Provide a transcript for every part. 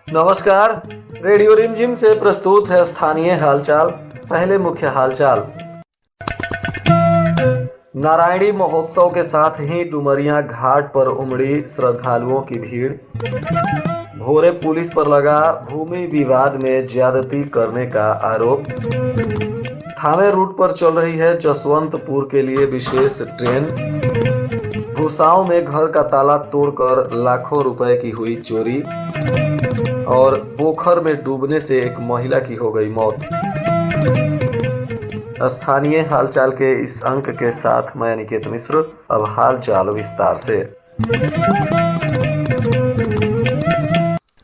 नमस्कार। रेडियो रिमझिम से प्रस्तुत है स्थानीय हालचाल। पहले मुख्य हालचाल। नारायणी महोत्सव के साथ ही डुमरिया घाट पर उमड़ी श्रद्धालुओं की भीड़। भोरे पुलिस पर लगा भूमि विवाद में ज्यादती करने का आरोप। थावे रूट पर चल रही है जसवंतपुर के लिए विशेष ट्रेन। भूसाओं में घर का ताला तोड़कर लाखों रुपए की हुई चोरी। और पोखर में डूबने से एक महिला की हो गई मौत। स्थानीय हालचाल के इस अंक के साथ मैं अनिकेत मिश्र। अब हालचाल विस्तार से।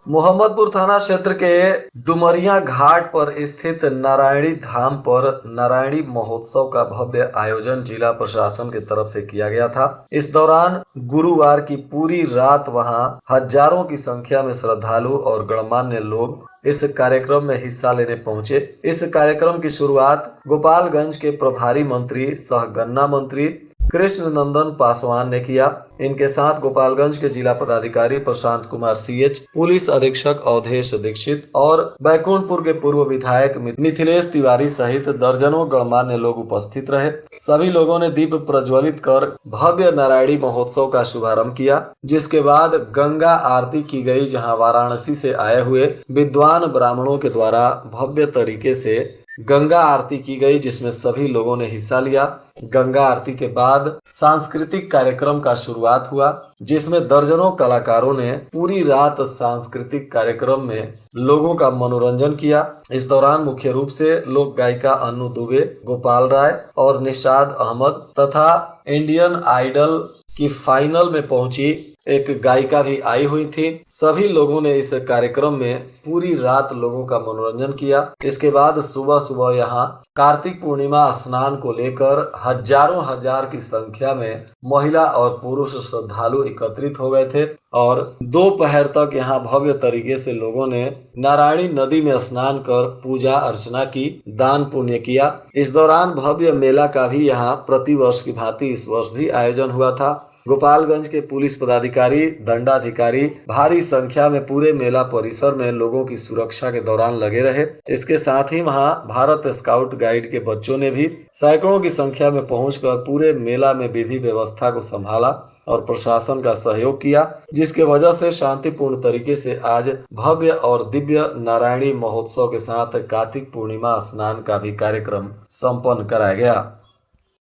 मोहम्मदपुर थाना क्षेत्र के डुमरिया घाट पर स्थित नारायणी धाम पर नारायणी महोत्सव का भव्य आयोजन जिला प्रशासन की तरफ से किया गया था। इस दौरान गुरुवार की पूरी रात वहां हजारों की संख्या में श्रद्धालु और गणमान्य लोग इस कार्यक्रम में हिस्सा लेने पहुंचे। इस कार्यक्रम की शुरुआत गोपालगंज के प्रभारी मंत्री सह गन्ना मंत्री कृष्ण नंदन पासवान ने किया। इनके साथ गोपालगंज के जिला पदाधिकारी प्रशांत कुमार सीएच, पुलिस अधीक्षक अवधेश दीक्षित और बैकुंठपुर के पूर्व विधायक मिथिलेश तिवारी सहित दर्जनों गणमान्य लोग उपस्थित रहे। सभी लोगों ने दीप प्रज्वलित कर भव्य नारायणी महोत्सव का शुभारंभ किया, जिसके बाद गंगा आरती की गई, जहां वाराणसी से आए हुए विद्वान ब्राह्मणों के द्वारा भव्य तरीके से गंगा आरती की गई, जिसमें सभी लोगों ने हिस्सा लिया। गंगा आरती के बाद सांस्कृतिक कार्यक्रम का शुरुआत हुआ, जिसमें दर्जनों कलाकारों ने पूरी रात सांस्कृतिक कार्यक्रम में लोगों का मनोरंजन किया। इस दौरान मुख्य रूप से लोक गायिका अन्नू दुबे, गोपाल राय और निशाद अहमद तथा इंडियन आइडल की फाइनल में पहुंची एक गायिका भी आई हुई थी। सभी लोगों ने इस कार्यक्रम में पूरी रात लोगों का मनोरंजन किया। इसके बाद सुबह सुबह यहाँ कार्तिक पूर्णिमा स्नान को लेकर हजारों हजार की संख्या में महिला और पुरुष श्रद्धालु एकत्रित हो गए थे और दोपहर तक यहाँ भव्य तरीके से लोगों ने नारायणी नदी में स्नान कर पूजा अर्चना की, दान पुण्य किया। इस दौरान भव्य मेला का भी यहाँ प्रतिवर्ष की भांति इस वर्ष भी आयोजन हुआ था। गोपालगंज के पुलिस पदाधिकारी, दंडाधिकारी भारी संख्या में पूरे मेला परिसर में लोगों की सुरक्षा के दौरान लगे रहे। इसके साथ ही वहां भारत स्काउट गाइड के बच्चों ने भी सैकड़ों की संख्या में पहुंचकर पूरे मेला में विधि व्यवस्था को संभाला और प्रशासन का सहयोग किया, जिसके वजह से शांतिपूर्ण तरीके से आज भव्य और दिव्य नारायणी महोत्सव के साथ कार्तिक पूर्णिमा स्नान का भी कार्यक्रम संपन्न कराया गया।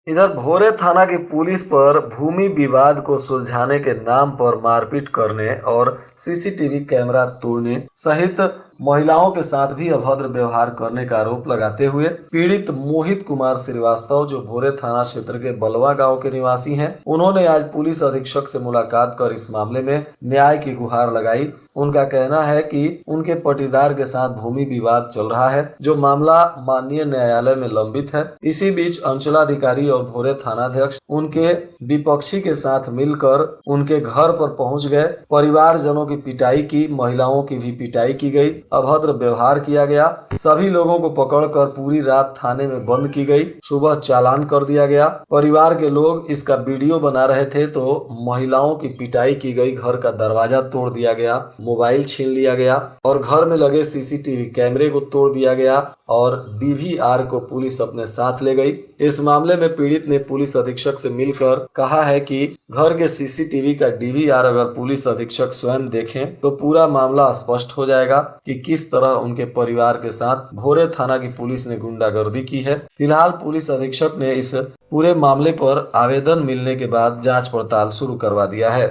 इधर भोरे थाना की पुलिस पर भूमि विवाद को सुलझाने के नाम पर मारपीट करने और सीसीटीवी कैमरा तोड़ने सहित महिलाओं के साथ भी अभद्र व्यवहार करने का आरोप लगाते हुए पीड़ित मोहित कुमार श्रीवास्तव, जो भोरे थाना क्षेत्र के बलवा गांव के निवासी हैं, उन्होंने आज पुलिस अधीक्षक से मुलाकात कर इस मामले में न्याय की गुहार लगाई। उनका कहना है कि उनके पटीदार के साथ भूमि विवाद चल रहा है, जो मामला माननीय न्यायालय में लंबित है। इसी बीच अंचलाधिकारी और भोरे थानाध्यक्ष उनके विपक्षी के साथ मिलकर उनके घर पर पहुंच गए। परिवारजनों की पिटाई की, महिलाओं की भी पिटाई की गई, अभद्र व्यवहार किया गया। सभी लोगों को पकड़कर पूरी रात थाने में बंद की गई। सुबह चालान कर दिया गया। परिवार के लोग इसका वीडियो बना रहे थे तो महिलाओं की पिटाई की गई, घर का दरवाजा तोड़ दिया गया, मोबाइल छीन लिया गया और घर में लगे सीसीटीवी कैमरे को तोड़ दिया गया और डीवीआर को पुलिस अपने साथ ले गई। इस मामले में पीड़ित ने पुलिस अधीक्षक से मिलकर कहा है कि घर के सीसीटीवी का डीवीआर अगर पुलिस अधीक्षक स्वयं देखें तो पूरा मामला स्पष्ट हो जाएगा कि किस तरह उनके परिवार के साथ भोरे थाना की पुलिस ने गुंडागर्दी की है। फिलहाल पुलिस अधीक्षक ने इस पूरे मामले पर आवेदन मिलने के बाद जांच पड़ताल शुरू करवा दिया है।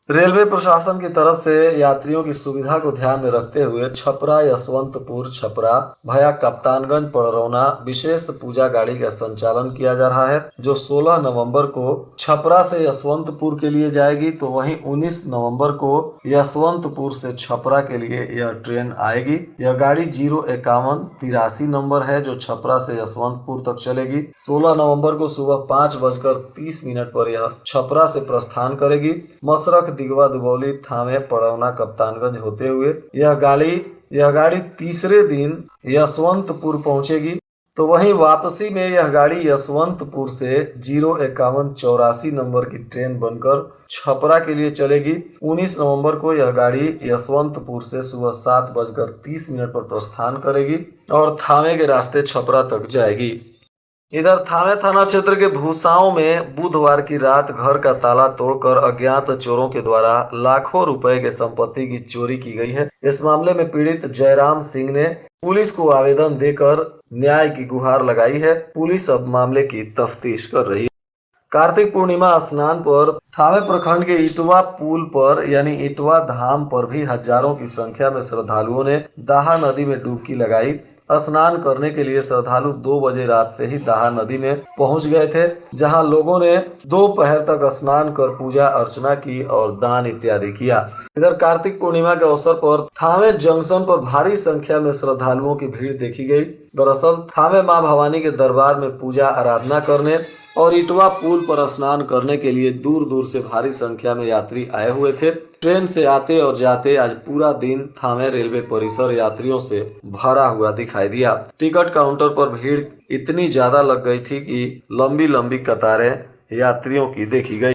रेलवे प्रशासन की तरफ से यात्रियों की सुविधा को ध्यान में रखते हुए छपरा यशवंतपुर छपरा भया कप्तानगंज पड़रौना विशेष पूजा गाड़ी का संचालन किया जा रहा है, जो 16 नवंबर को छपरा से यशवंतपुर के लिए जाएगी, तो वहीं 19 नवंबर को यशवंतपुर से छपरा के लिए यह ट्रेन आएगी। यह गाड़ी 05183 नंबर है, जो छपरा से यशवंतपुर तक चलेगी। 16 नवंबर को सुबह 5:30 पर यह छपरा से प्रस्थान करेगी। मसरख दिगवा दुबौली थामे पड़ौना कप्तानगंज होते हुए यह गाड़ी तीसरे दिन यशवंतपुर पहुंचेगी। तो वहीं वापसी में यह गाड़ी यशवंतपुर से 05184 नंबर की ट्रेन बनकर छपरा के लिए चलेगी। 19 नवंबर को यह गाड़ी यशवंतपुर से सुबह 7:30 पर प्रस्थान करेगी और थावे के रास्ते छपरा तक जाएगी। इधर थावे थाना क्षेत्र के भूसाओं में बुधवार की रात घर का ताला तोड़कर अज्ञात चोरों के द्वारा लाखों रुपए के संपत्ति की चोरी की गई है। इस मामले में पीड़ित जयराम सिंह ने पुलिस को आवेदन देकर न्याय की गुहार लगाई है। पुलिस अब मामले की तफ्तीश कर रही है। कार्तिक पूर्णिमा स्नान पर थावे प्रखंड के इटवा पुल पर यानी इटवा धाम पर भी हजारों की संख्या में श्रद्धालुओं ने दाहा नदी में डुबकी लगाई। स्नान करने के लिए श्रद्धालु 2 बजे रात से ही दाहा नदी में पहुंच गए थे, जहां लोगों ने दोपहर तक स्नान कर पूजा अर्चना की और दान इत्यादि किया। इधर कार्तिक पूर्णिमा के अवसर पर थावे जंक्शन पर भारी संख्या में श्रद्धालुओं की भीड़ देखी गई। दरअसल थावे मां भवानी के दरबार में पूजा आराधना करने और इटवा पुल पर स्नान करने के लिए दूर दूर से भारी संख्या में यात्री आए हुए थे। ट्रेन से आते और जाते आज पूरा दिन थावे रेलवे परिसर यात्रियों से भरा हुआ दिखाई दिया। टिकट काउंटर पर भीड़ इतनी ज्यादा लग गई थी कि लंबी लंबी कतारें यात्रियों की देखी गई।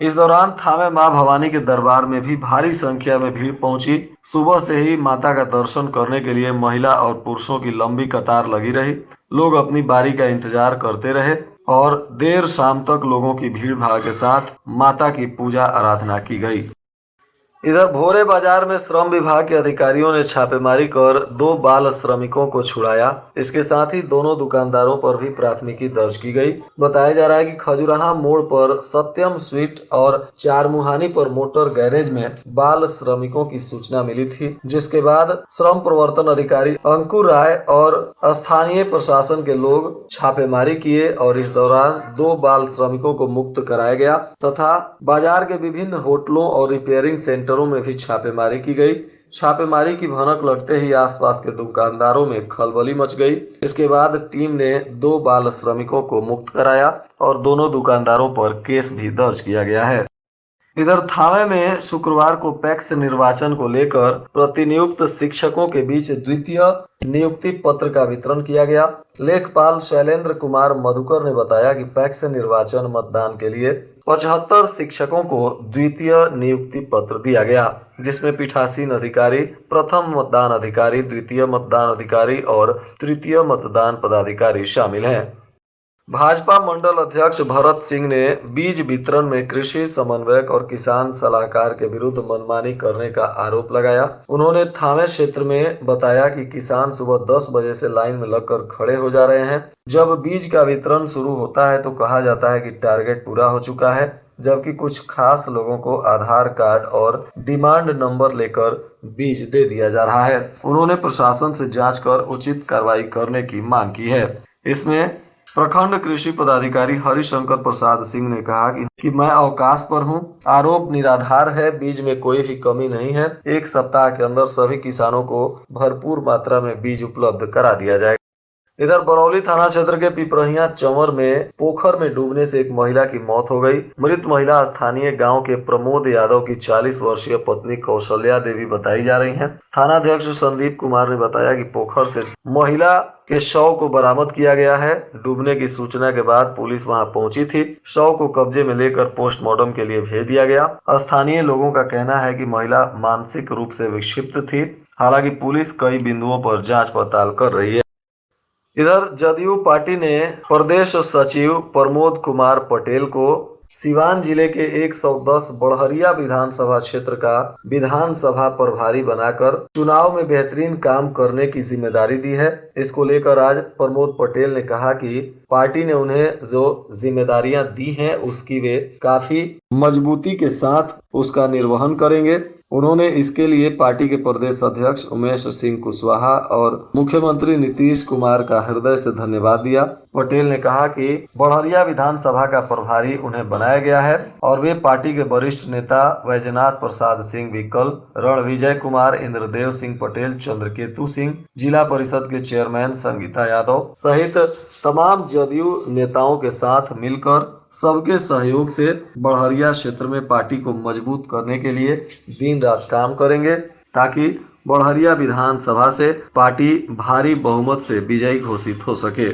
इस दौरान थावे मां भवानी के दरबार में भी भारी संख्या में भीड़ पहुंची। सुबह से ही माता का दर्शन करने के लिए महिला और पुरुषों की लंबी कतार लगी रही। लोग अपनी बारी का इंतजार करते रहे और देर शाम तक लोगों की भीड़ भाड़ के साथ माता की पूजा आराधना की गई। इधर भोरे बाजार में श्रम विभाग के अधिकारियों ने छापेमारी कर 2 बाल श्रमिकों को छुड़ाया। इसके साथ ही दोनों दुकानदारों पर भी प्राथमिकी दर्ज की गई। बताया जा रहा है कि खजुराहा मोड़ पर सत्यम स्वीट और चारमुहानी पर मोटर गैरेज में बाल श्रमिकों की सूचना मिली थी, जिसके बाद श्रम प्रवर्तन अधिकारी अंकुर राय और स्थानीय प्रशासन के लोग छापेमारी किए और इस दौरान 2 बाल श्रमिकों को मुक्त कराया गया तथा बाजार के विभिन्न होटलों और रिपेयरिंग सेंटरों में भी छापेमारी की गई। छापेमारी की भनक लगते ही आसपास के दुकानदारों में खलबली मच गई। इसके बाद टीम ने 2 बाल श्रमिकों को मुक्त कराया और दोनों दुकानदारों पर केस भी दर्ज किया गया है। इधर थावे में शुक्रवार को पैक्स निर्वाचन को लेकर प्रतिनियुक्त शिक्षकों के बीच द्वितीय नियुक्ति पत्र का वितरण किया गया। लेखपाल शैलेंद्र कुमार मधुकर ने बताया कि पैक्स निर्वाचन मतदान के लिए 75 शिक्षकों को द्वितीय नियुक्ति पत्र दिया गया, जिसमें पीठासीन अधिकारी, प्रथम मतदान अधिकारी, द्वितीय मतदान अधिकारी और तृतीय मतदान पदाधिकारी शामिल हैं। भाजपा मंडल अध्यक्ष भरत सिंह ने बीज वितरण में कृषि समन्वयक और किसान सलाहकार के विरुद्ध मनमानी करने का आरोप लगाया। उन्होंने थावे क्षेत्र में बताया कि किसान सुबह 10 बजे से लाइन में लगकर खड़े हो जा रहे हैं। जब बीज का वितरण शुरू होता है तो कहा जाता है कि टारगेट पूरा हो चुका है, जबकि कुछ खास लोगों को आधार कार्ड और डिमांड नंबर लेकर बीज दे दिया जा रहा है। उन्होंने प्रशासन से जांच कर उचित कार्रवाई करने की मांग की है। इसमें प्रखंड कृषि पदाधिकारी हरिशंकर प्रसाद सिंह ने कहा कि मैं अवकाश पर हूं। आरोप निराधार है, बीज में कोई भी कमी नहीं है। 1 सप्ताह के अंदर सभी किसानों को भरपूर मात्रा में बीज उपलब्ध करा दिया जाएगा। इधर बरौली थाना क्षेत्र के पिपरहिया चंवर में पोखर में डूबने से एक महिला की मौत हो गई। मृत महिला स्थानीय गांव के प्रमोद यादव की 40 वर्षीय पत्नी कौशल्या देवी बताई जा रही हैं। थानाध्यक्ष संदीप कुमार ने बताया कि पोखर से महिला के शव को बरामद किया गया है। डूबने की सूचना के बाद पुलिस वहां पहुंची थी। शव को कब्जे में लेकर पोस्टमार्टम के लिए भेज दिया गया। स्थानीय लोगों का कहना है कि महिला मानसिक रूप से विक्षिप्त थी। हालांकि पुलिस कई बिंदुओं पर जांच पड़ताल कर रही है। इधर जदयू पार्टी ने प्रदेश सचिव प्रमोद कुमार पटेल को सिवान जिले के 110 बड़हरिया विधानसभा क्षेत्र का विधानसभा प्रभारी बनाकर चुनाव में बेहतरीन काम करने की जिम्मेदारी दी है। इसको लेकर आज प्रमोद पटेल ने कहा कि पार्टी ने उन्हें जो जिम्मेदारियां दी हैं उसकी वे काफी मजबूती के साथ उसका निर्वहन करेंगे। उन्होंने इसके लिए पार्टी के प्रदेश अध्यक्ष उमेश सिंह कुशवाहा और मुख्यमंत्री नीतीश कुमार का हृदय से धन्यवाद दिया। पटेल ने कहा कि बड़हरिया विधानसभा का प्रभारी उन्हें बनाया गया है और वे पार्टी के वरिष्ठ नेता वैजनाथ प्रसाद सिंह विकल, रणविजय कुमार, इंद्रदेव सिंह पटेल, चंद्रकेतु सिंह, जिला परिषद के चेयरमैन संगीता यादव सहित तमाम जदयू नेताओं के साथ मिलकर सबके सहयोग से बड़हरिया क्षेत्र में पार्टी को मजबूत करने के लिए दिन रात काम करेंगे ताकि बढ़हरिया विधानसभा से पार्टी भारी बहुमत से विजयी घोषित हो सके।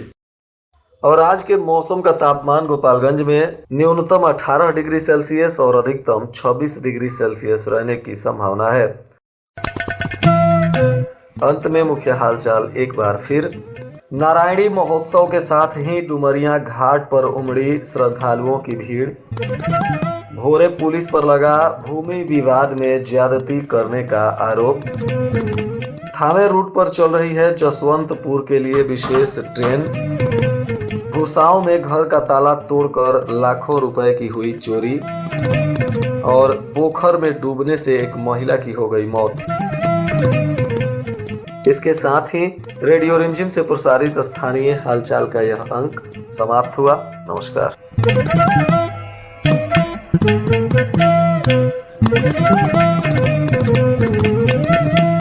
और आज के मौसम का तापमान गोपालगंज में न्यूनतम 18 डिग्री सेल्सियस और अधिकतम 26 डिग्री सेल्सियस रहने की संभावना है। अंत में मुख्य हालचाल एक बार फिर। नारायणी महोत्सव के साथ ही डुमरिया घाट पर उमड़ी श्रद्धालुओं की भीड़। भोरे पुलिस पर लगा भूमि विवाद में ज्यादती करने का आरोप। थावे रूट पर चल रही है जसवंतपुर के लिए विशेष ट्रेन। भूसाओं में घर का ताला तोड़कर लाखों रुपए की हुई चोरी। और पोखर में डूबने से एक महिला की हो गई मौत। इसके साथ ही रेडियो रिमझिम से प्रसारित स्थानीय हालचाल का यह अंक समाप्त हुआ। नमस्कार।